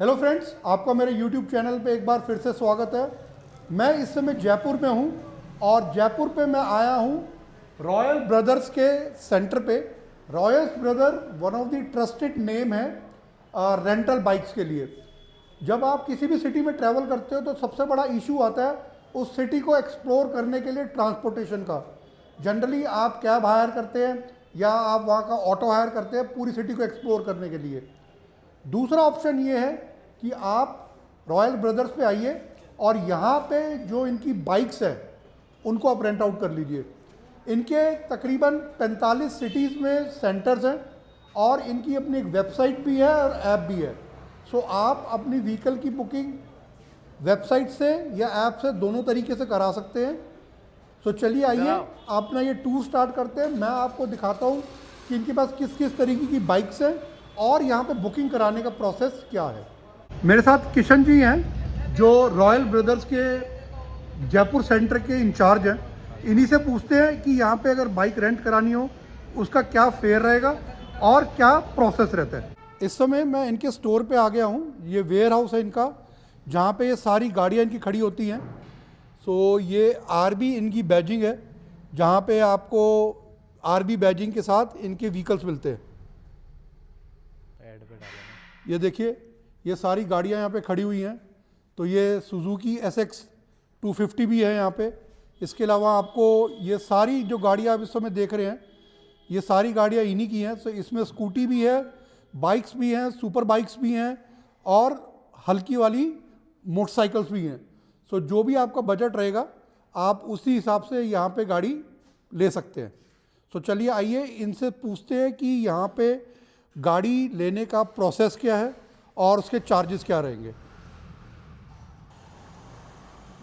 Hello friends, आपका मेरे YouTube channel पे एक बार फिर से स्वागत है। मैं इस समय जयपुर में हूँ और जयपुर पे मैं आया हूँ रॉयल ब्रदर्स के सेंटर पे। Royal brother one of the trusted name है रेंटल बाइक्स के लिए। जब आप किसी भी सिटी में ट्रैवल करते हो तो सबसे बड़ा इशू आता है उस सिटी को एक्सप्लोर करने के लिए ट्रांसपोर्टेशन का। जनरली आप कैब हायर करते हैं या आप वहाँ का ऑटो हायर करते हैं पूरी सिटी को एक्सप्लोर करने के लिए। दूसरा ऑप्शन ये है कि आप रॉयल ब्रदर्स पे आइए और यहाँ पे जो इनकी बाइक्स है उनको आप रेंट आउट कर लीजिए। इनके तकरीबन 45 सिटीज़ में सेंटर्स हैं और इनकी अपनी एक वेबसाइट भी है और ऐप भी है। सो आप अपनी व्हीकल की बुकिंग वेबसाइट से या ऐप से दोनों तरीके से करा सकते हैं। सो चलिए आइए अपना ये टूर स्टार्ट करते हैं। मैं आपको दिखाता हूँ कि इनके पास किस किस तरीके की बाइक्स हैं और यहाँ पे बुकिंग कराने का प्रोसेस क्या है। मेरे साथ किशन जी हैं जो रॉयल ब्रदर्स के जयपुर सेंटर के इंचार्ज हैं। इन्हीं से पूछते हैं कि यहाँ पे अगर बाइक रेंट करानी हो उसका क्या फेयर रहेगा और क्या प्रोसेस रहता है। इस समय मैं इनके स्टोर पे आ गया हूँ। ये वेयर हाउस है इनका जहाँ पे ये सारी गाड़ियाँ इनकी खड़ी होती हैं। सो ये आरबी इनकी बैजिंग है जहाँ पे आपको आरबी बैजिंग के साथ इनके व्हीकल्स मिलते हैं। ये देखिए ये सारी गाड़ियाँ यहाँ पे खड़ी हुई हैं। तो ये सुजुकी SX 250 भी है यहाँ पे। इसके अलावा आपको ये सारी जो गाड़ियाँ आप इस समय देख रहे हैं ये सारी गाड़ियाँ इन्हीं की हैं। तो इसमें स्कूटी भी है, बाइक्स भी हैं, सुपर बाइक्स भी हैं और हल्की वाली मोटरसाइकिल्स भी हैं। सो जो भी आपका बजट रहेगा आप उसी हिसाब से यहाँ पे गाड़ी ले सकते हैं। सो चलिए आइए इनसे पूछते हैं कि यहाँ पे गाड़ी लेने का प्रोसेस क्या है और उसके चार्जेस क्या रहेंगे।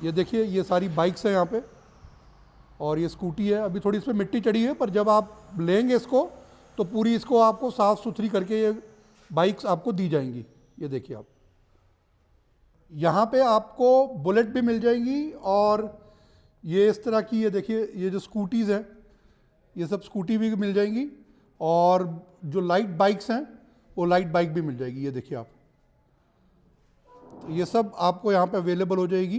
ये देखिए ये सारी बाइक्स हैं यहाँ पे और ये स्कूटी है। अभी थोड़ी इस पर मिट्टी चढ़ी है पर जब आप लेंगे इसको तो पूरी इसको आपको साफ़ सुथरी करके ये बाइक्स आपको दी जाएंगी। ये देखिए आप यहाँ पे आपको बुलेट भी मिल जाएंगी और ये इस तरह की ये देखिए ये जो स्कूटीज़ हैं ये सब स्कूटी भी मिल जाएंगी और जो लाइट बाइक्स हैं वो लाइट बाइक भी मिल जाएगी। ये देखिए आप तो ये सब आपको यहाँ पे अवेलेबल हो जाएगी।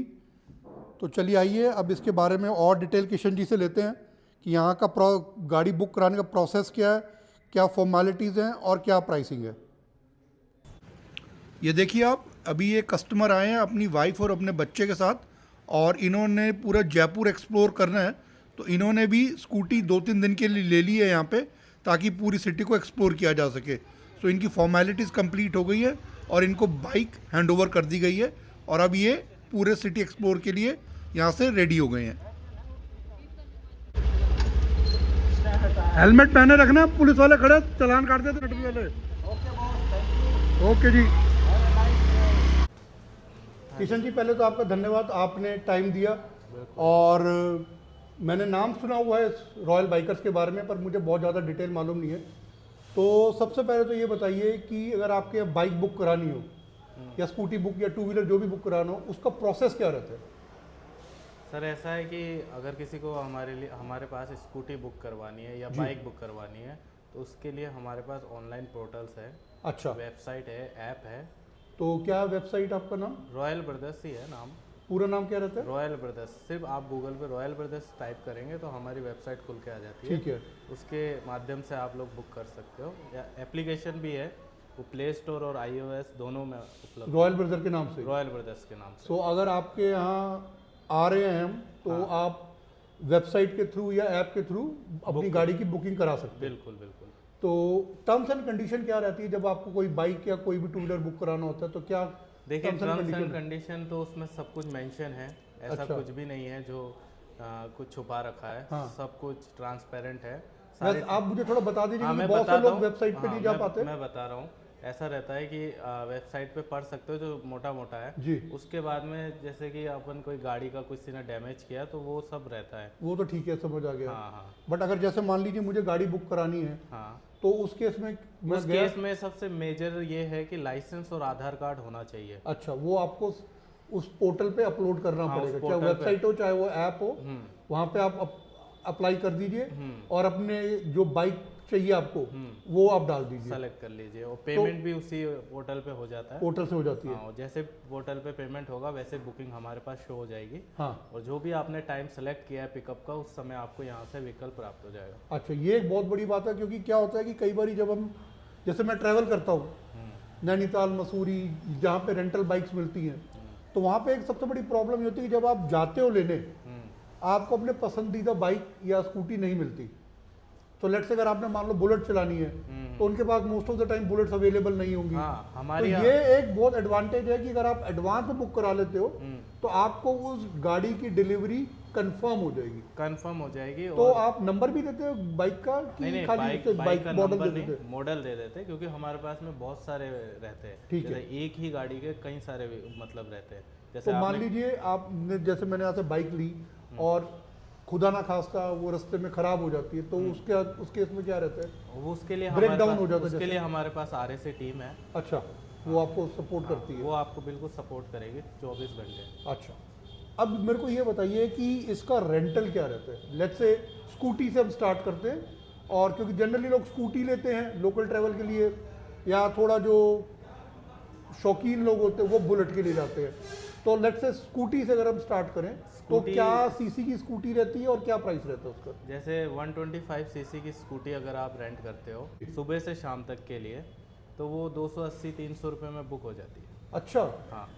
तो चलिए आइए अब इसके बारे में और डिटेल किशन जी से लेते हैं कि यहाँ का गाड़ी बुक कराने का प्रोसेस क्या है, क्या फॉर्मेलिटीज़ हैं और क्या प्राइसिंग है। ये देखिए आप अभी ये कस्टमर आए हैं अपनी वाइफ और अपने बच्चे के साथ और इन्होंने पूरा जयपुर एक्सप्लोर करना है। तो इन्होंने भी स्कूटी 2-3 दिन के लिए ले ली है यहाँ पे ताकि पूरी सिटी को एक्सप्लोर किया जा सके। सो इनकी फॉर्मेलिटीज़ कंप्लीट हो गई है और इनको बाइक हैंड ओवर कर दी गई है और अब ये पूरे सिटी एक्सप्लोर के लिए यहाँ से रेडी हो गए हैं। हेलमेट पहने रखना, पुलिस वाले खड़े चालान काट देते पेट्रोल वाले। ओके जी। किशन जी पहले तो आपका धन्यवाद, आपने टाइम दिया और मैंने नाम सुना हुआ है रॉयल बाइकर्स के बारे में पर मुझे बहुत ज़्यादा डिटेल मालूम नहीं है। तो सबसे पहले तो ये बताइए कि अगर आपके बाइक बुक करानी हो या स्कूटी बुक या टू व्हीलर जो भी बुक कराना हो उसका प्रोसेस क्या रहता है। सर ऐसा है कि अगर किसी को हमारे पास स्कूटी बुक करवानी है या बाइक बुक करवानी है तो उसके लिए हमारे पास ऑनलाइन पोर्टल्स है। अच्छा, वेबसाइट है, ऐप है। तो क्या वेबसाइट आपका नाम? रॉयल ब्रदर्स ही है नाम। पूरा नाम क्या रहता है? Royal brothers. सिर्फ आप गूगल पे रॉयल ब्रदर्स टाइप करेंगे तो हमारी वेबसाइट खुल के आ जाती है। ठीक है। उसके माध्यम से आप लोग बुक कर सकते हो या एप्लीकेशन भी है, वो प्ले स्टोर और iOS दोनों में उपलब्ध। रॉयल ब्रदर के नाम से? रॉयल ब्रदर्स के नाम से। सो अगर आपके यहाँ आ रहे हैं हम तो आप वेबसाइट के थ्रू या ऐप के थ्रू अपनी गाड़ी की बुकिंग करा सकते हैं। बिल्कुल बिल्कुल। तो टर्म्स एंड कंडीशन क्या रहती है जब आपको कोई बाइक या कोई भी टू व्हीलर बुक कराना होता है तो क्या? देखिए टर्म्स एंड कंडीशन तो उसमें सब कुछ मेंशन है। ऐसा अच्छा। कुछ भी नहीं है जो कुछ छुपा रखा है। हाँ। सब कुछ ट्रांसपेरेंट है। बस आप मुझे थोड़ा बता दीजिए हाँ, कि मैं बहुत से बताता लोग हूँ। वेबसाइट पे नहीं जा पाते। मैं बता रहा हूँ। ऐसा रहता है कि वेबसाइट पे पढ़ सकते हो जो मोटा मोटा है जी। उसके बाद में जैसे कि अपन कोई गाड़ी का किसी ने डैमेज किया तो वो सब रहता है। वो तो ठीक है, समझ आ गया। हाँ हाँ। बट अगर जैसे मान लीजिए मुझे गाड़ी बुक करानी है हाँ तो उस केस में उस केस में सबसे मेजर ये है कि लाइसेंस और आधार कार्ड होना चाहिए। अच्छा, वो आपको उस पोर्टल पे अपलोड करना हाँ, पड़ेगा, चाहे वेबसाइट हो चाहे वो ऐप हो। वहाँ पे आप अप्लाई कर दीजिए और अपने जो बाइक चाहिए आपको वो आप डाल दीजिए, सेलेक्ट कर लीजिए और पेमेंट भी उसी पोर्टल पे हो जाता है। पोर्टल से हो जाती है। हाँ, जैसे पोर्टल पे पेमेंट होगा वैसे बुकिंग हमारे पास शो हो जाएगी। हाँ और जो भी आपने टाइम सेलेक्ट किया है पिकअप का उस समय आपको यहाँ से व्हीकल प्राप्त हो जाएगा। अच्छा, ये एक बहुत बड़ी बात है, क्योंकि क्या होता है कि कई बार जब हम, जैसे मैं ट्रैवल करता हूँ नैनीताल, मसूरी, जहाँ पे रेंटल बाइक्स मिलती हैं, तो वहाँ पे एक सबसे बड़ी प्रॉब्लम ये होती है कि जब आप जाते हो लेने, आपको अपने पसंदीदा बाइक या स्कूटी नहीं मिलती। तो लेट्स से अगर आपने मान लो बुलेट चलानी है तो उनके पास most of the time bullets available नहीं होंगी। हाँ, तो हमारी ये एक बहुत एडवांटेज है कि अगर आप एडवांस में बुक करा लेते हो तो आपको उस गाड़ी की डिलीवरी कंफर्म हो जाएगी। कंफर्म हो जाएगी। तो आप नंबर भी देते हो बाइक का कि नहीं, खाली बाइक का मॉडल नंबर दे देते नहीं, मॉडल दे देते हैं, क्योंकि हमारे पास में बहुत सारे रहते हैं। ठीक है। जैसे एक ही गाड़ी के कई सारे मतलब रहते हैं। तो जैसे मान लीजिए आपने, जैसे मैंने यहाँ से बाइक ली और खुदा ना खास्ता वो रास्ते में खराब हो जाती है, तो उस केस में क्या रहता है? वो उसके लिए ब्रेक हमारे डाउन पास, हो जाता है उसके जैसे? लिए हमारे पास RSA टीम है। अच्छा, वो आपको सपोर्ट करती है। वो आपको बिल्कुल सपोर्ट करेगी 24 घंटे। अच्छा, अब मेरे को ये बताइए कि इसका रेंटल क्या रहता है? लेट्स से स्कूटी से हम स्टार्ट करते हैं, और क्योंकि जनरली लोग स्कूटी लेते हैं लोकल ट्रैवल के लिए, या थोड़ा जो शौकीन लोग होते हैं वो बुलेट के लिए जाते हैं। तो लेट्स से स्कूटी से अगर हम स्टार्ट करें तो क्या सीसी की स्कूटी रहती है और क्या प्राइस रहता है उसका? जैसे 125 सीसी की स्कूटी अगर आप रेंट करते हो सुबह से शाम तक के लिए, तो वो 280-300 रुपये में बुक हो जाती है। अच्छा, हाँ,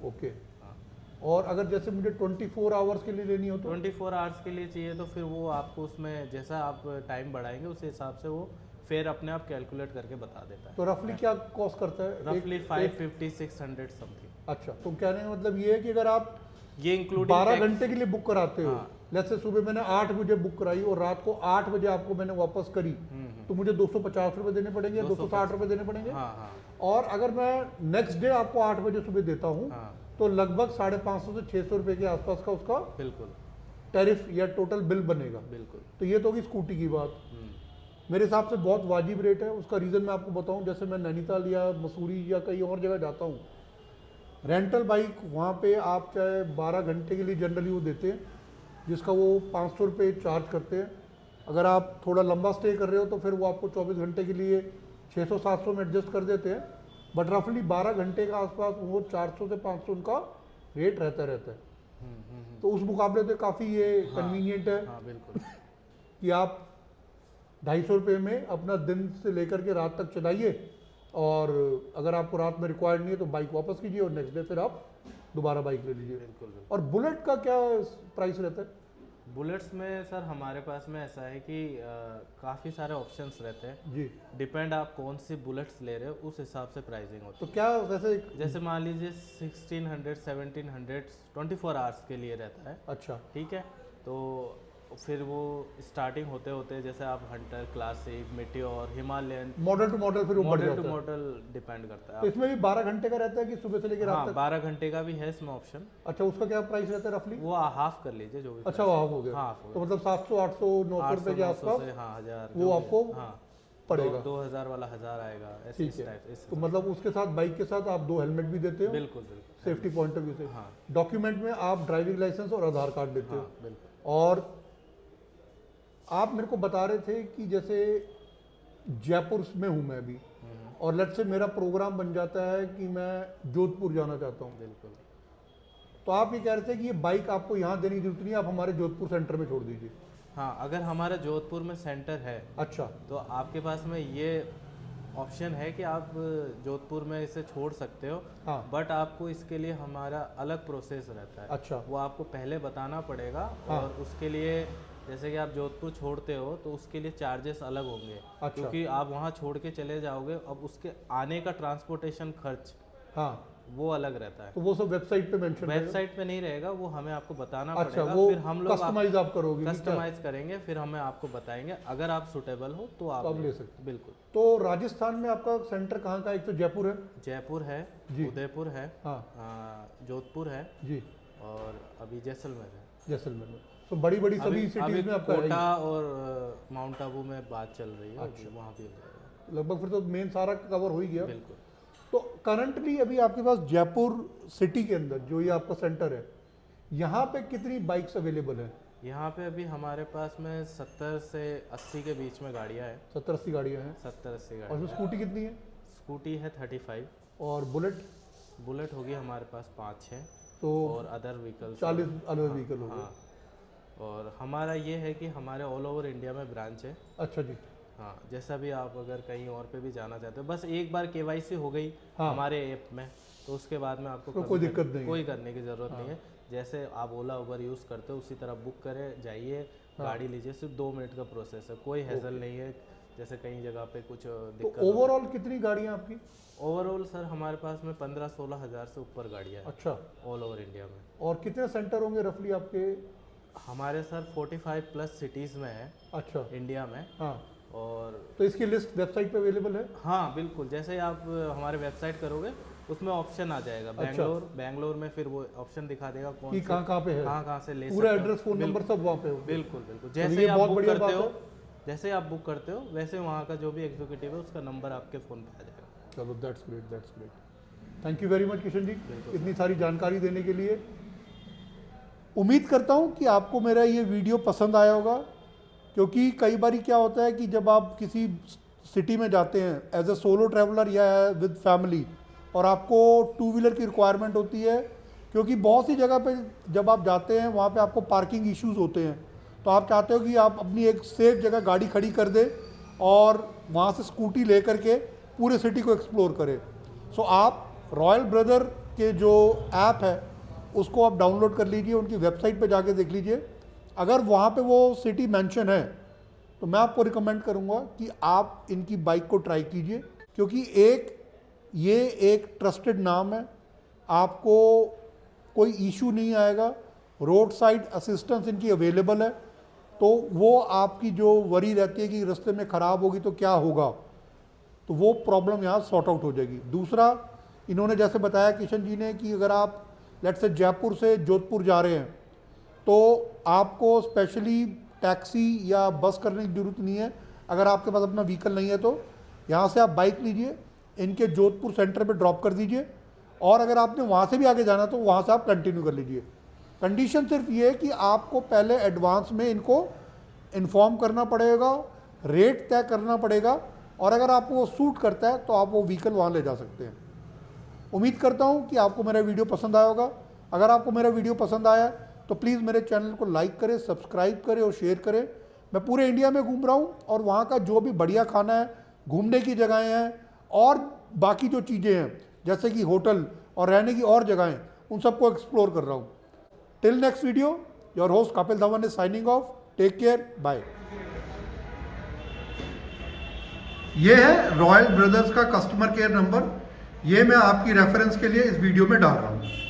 ओके। हाँ। और अगर जैसे मुझे 24 आवर्स के लिए लेनी हो तो? 24 आवर्स के लिए चाहिए तो फिर वो आपको उसमें जैसा आप टाइम बढ़ाएंगे उस हिसाब से वो फेयर अपने आप कैलकुलेट करके बता देता है। तो रफली क्या कॉस्ट करता है? रफली 550-600 समथिंग। अच्छा, तो कहने का मतलब ये है कि अगर आप ये इंक्लूडिंग 12 घंटे के लिए बुक कराते हो, हाँ। लेट्स से सुबह मैंने 8 बजे बुक कराई और रात को 8 बजे आपको मैंने वापस करी, तो मुझे 250 रुपये देने पड़ेंगे, 260 रुपये देने पड़ेंगे। हाँ, हाँ, और अगर मैं नेक्स्ट डे आपको 8 बजे सुबह देता हूँ हाँ, तो लगभग 550 से 600 रुपये के आसपास का उसका बिल्कुल टैरिफ या टोटल बिल बनेगा। बिल्कुल। तो ये तो होगी स्कूटी की बात। मेरे हिसाब से बहुत वाजिब रेट है। उसका रीज़न मैं आपको बताऊं, जैसे मैं नैनीताल या मसूरी या कहीं और जगह जाता हूं, रेंटल बाइक वहाँ पे आप चाहे 12 घंटे के लिए जनरली वो देते हैं, जिसका वो 500 रुपये चार्ज करते हैं। अगर आप थोड़ा लंबा स्टे कर रहे हो तो फिर वो आपको 24 घंटे के लिए 600-700 में एडजस्ट कर देते हैं, बट रफली 12 घंटे का आसपास वो 400 से 500 उनका रेट रहता है। तो उस मुकाबले तो काफ़ी ये कन्वीनियंट है। हाँ, बिल्कुल। कि आप 250 रुपये में अपना दिन से लेकर के रात तक चलाइए, और अगर आपको रात में रिक्वायर्ड नहीं है तो बाइक वापस कीजिए और नेक्स्ट डे फिर आप दोबारा बाइक ले लीजिए। बिल्कुल। और बुलेट का क्या प्राइस रहता है? बुलेट्स में सर हमारे पास में ऐसा है कि काफ़ी सारे ऑप्शंस रहते हैं जी। डिपेंड आप कौन सी बुलेट्स ले रहे हो उस हिसाब से प्राइसिंग होती तो क्या वैसे है। जैसे मान लीजिए 1600 1700 24 आवर्स के लिए रहता है। अच्छा, ठीक है, तो फिर वो स्टार्टिंग होते होते जैसे आप Hunter, classic, Meteor, Himalayan, model to model फिर वो बढ़ मॉडल जाता टू है। मॉडल डिपेंड करता तो है। इसमें भी 12 घंटे का रहता है कि सुबह से लेकर रात हाँ, तक? 12 घंटे का भी है इसमें ऑप्शन। अच्छा, उसका क्या प्राइस रहता है रफली? वो हाफ कर लीजिए जो भी। अच्छा, वो हाफ हो गया। हाफ हो तो मतलब 700 800 900 रुपये के 800 आसपास से, हाँ, 1000 वो आपको पड़ेगा। 2000 वाला 1000 आएगा ऐसे ठीक इस है। टाइप इस। तो मतलब उसके साथ बाइक के साथ आप 2 हेलमेट भी देते हो? बिल्कुल बिल्कुल। सेफ्टी पॉइंट ऑफ व्यू से। हाँ, डॉक्यूमेंट में आप ड्राइविंग लाइसेंस और आधार कार्ड देते हो। हाँ, बिल्कुल। और आप मेरे को बता रहे थे कि जैसे जयपुर में हूँ मैं अभी, और लेट्स से मेरा प्रोग्राम बन जाता है कि मैं जोधपुर जाना चाहता हूँ, बिल्कुल। तो आप ये कह रहे थे कि ये बाइक आपको यहाँ देने की जरूरत नहीं है, आप हमारे जोधपुर सेंटर में छोड़ दीजिए। हाँ, अगर हमारा जोधपुर में सेंटर है अच्छा, तो आपके पास में ये ऑप्शन है कि आप जोधपुर में इसे छोड़ सकते हो। हाँ। बट आपको इसके लिए हमारा अलग प्रोसेस रहता है। अच्छा। वो आपको पहले बताना पड़ेगा। हाँ। और उसके लिए जैसे कि आप जोधपुर छोड़ते हो तो उसके लिए चार्जेस अलग होंगे। अच्छा। क्योंकि आप वहाँ छोड़ के चले जाओगे, अब उसके आने का ट्रांसपोर्टेशन खर्च हाँ, वो अलग रहता है। तो वो सब वेबसाइट पे मेंशन रहेगा? वेबसाइट पे नहीं रहेगा, वो हमें आपको बताना अच्छा, पड़ेगा। वो फिर हम लोग कस्टमाइज आप करोगे? कस्टमाइज करेंगे, फिर हमें आपको बताएंगे। अगर आप सुटेबल हो तो आप ले सकते। बिल्कुल। तो राजस्थान में आपका सेंटर कहाँ का? एक तो जयपुर है, जयपुर है, जी। उदयपुर है, हाँ जोधपुर है, जी, और अभी जैसलमेर है। जैसलमेर में। तो बड़ी बड़ी सभी अभी सिटीज में आपका है ही। कोटा और माउंट आबू में बात चल रही है। अच्छा। वहाँ भी हो जाएगा। लगभग फिर तो मेन सारा कवर हो ही गया। बिल्कुल। तो करंटली अभी आपके पास जयपुर सिटी के अंदर जो ये आपका सेंटर है, यहाँ पे कितनी बाइक्स अवेलेबल है? यहाँ पे अभी हमारे पास में 70 से 80 के बीच में गाड़ियाँ हैं। 70-80 गाड़ियाँ हैं। 70-80 और गाड़ी। इसमें स्कूटी कितनी है? स्कूटी है 35। और बुलेट? बुलेट होगी हमारे पास 5-6। तो और अदर व्हीकल्स 40 अलग व्हीकल हो गए। हाँ, और हमारा ये है कि हमारे ऑल ओवर इंडिया में ब्रांच है। अच्छा जी। हाँ, जैसा भी आप अगर कहीं और पे भी जाना चाहते हो, बस एक बार KYC हो गई हाँ। हमारे ऐप में, तो उसके बाद में आपको तो कोई दिक्कत नहीं है। कोई करने की ज़रूरत नहीं है। जैसे आप ओला उबर यूज़ करते हो उसी तरह बुक करें, जाइए, गाड़ी लीजिए। सिर्फ 2 मिनट का प्रोसेस है, कोई हैसल नहीं है जैसे कई जगह पे कुछ तो दिक्कत। ओवरऑल कितनी गाड़ियाँ आपकी? ओवरऑल सर हमारे पास में 15-16 हज़ार से ऊपर गाड़ियाँ हैं अच्छा। ऑल ओवर इंडिया में। और कितने सेंटर होंगे रफली आपके? हमारे सर 45 प्लस सिटीज़ में है अच्छा। इंडिया में। हाँ, और तो इसकी लिस्ट वेबसाइट पे अवेलेबल है? हाँ बिल्कुल, जैसे आप हमारे वेबसाइट करोगे उसमें ऑप्शन आ जाएगा बैंगलोर में, फिर वो ऑप्शन दिखा देगा कौन कि कहाँ पे है, कहाँ से ले पूरा सकते हो। एड्रेस फोन नंबर सब वहाँ पे हो। बिल्कुल बिल्कुल, ये जैसे आप बहुत बुक बढ़िया करते बात हो, है। जैसे आप बुक करते हो वैसे वहाँ का जो भी एग्जीक्यूटिव है उसका नंबर आपके फ़ोन पे आ जाएगा। चलो that's great, that's great. Thank you very much Kishan ji इतनी सारी जानकारी देने के लिए। उम्मीद करता हूँ कि आपको मेरा ये वीडियो पसंद आया होगा, क्योंकि कई बार क्या होता है कि जब आप किसी सिटी में जाते हैं एज ए सोलो ट्रैवलर या विद फैमिली, और आपको 2 व्हीलर की रिक्वायरमेंट होती है, क्योंकि बहुत सी जगह पे जब आप जाते हैं वहाँ पे आपको पार्किंग इश्यूज होते हैं, तो आप चाहते हो कि आप अपनी एक सेफ जगह गाड़ी खड़ी कर दें और वहाँ से स्कूटी ले करके पूरे सिटी को एक्सप्लोर करें। सो आप रॉयल ब्रदर के जो ऐप है उसको आप डाउनलोड कर लीजिए, उनकी वेबसाइट पे जाके देख लीजिए। अगर वहाँ पे वो सिटी मेंशन है तो मैं आपको रिकमेंड करूँगा कि आप इनकी बाइक को ट्राई कीजिए, क्योंकि ये एक ट्रस्टेड नाम है, आपको कोई इशू नहीं आएगा, रोड साइड असिस्टेंस इनकी अवेलेबल है, तो वो आपकी जो वरी रहती है कि रास्ते में ख़राब होगी तो क्या होगा, तो वो प्रॉब्लम यहाँ सॉर्ट आउट हो जाएगी। दूसरा, इन्होंने जैसे बताया किशन जी ने कि अगर आप लेट्स से जयपुर से जोधपुर जा रहे हैं तो आपको स्पेशली टैक्सी या बस करने की ज़रूरत नहीं है। अगर आपके पास अपना व्हीकल नहीं है तो यहाँ से आप बाइक लीजिए, इनके जोधपुर सेंटर पे ड्रॉप कर दीजिए, और अगर आपने वहाँ से भी आगे जाना तो वहाँ से आप कंटिन्यू कर लीजिए। कंडीशन सिर्फ ये है कि आपको पहले एडवांस में इनको इन्फॉर्म करना पड़ेगा, रेट तय करना पड़ेगा, और अगर आपको वो सूट करता है तो आप वो व्हीकल वहाँ ले जा सकते हैं। उम्मीद करता हूँ कि आपको मेरा वीडियो पसंद आया होगा। अगर आपको मेरा वीडियो पसंद आया तो प्लीज़ मेरे चैनल को लाइक करें, सब्सक्राइब करें और शेयर करें। मैं पूरे इंडिया में घूम रहा हूँ और वहाँ का जो भी बढ़िया खाना है, घूमने की जगहें हैं और बाकी जो चीज़ें हैं जैसे कि होटल और रहने की और जगहें, उन सबको एक्सप्लोर कर रहा हूँ। Till next video, your host Kapil Dhawan is signing off. Take care, bye. ये है रॉयल ब्रदर्स का कस्टमर केयर नंबर, ये मैं आपकी रेफरेंस के लिए इस वीडियो में डाल रहा हूँ।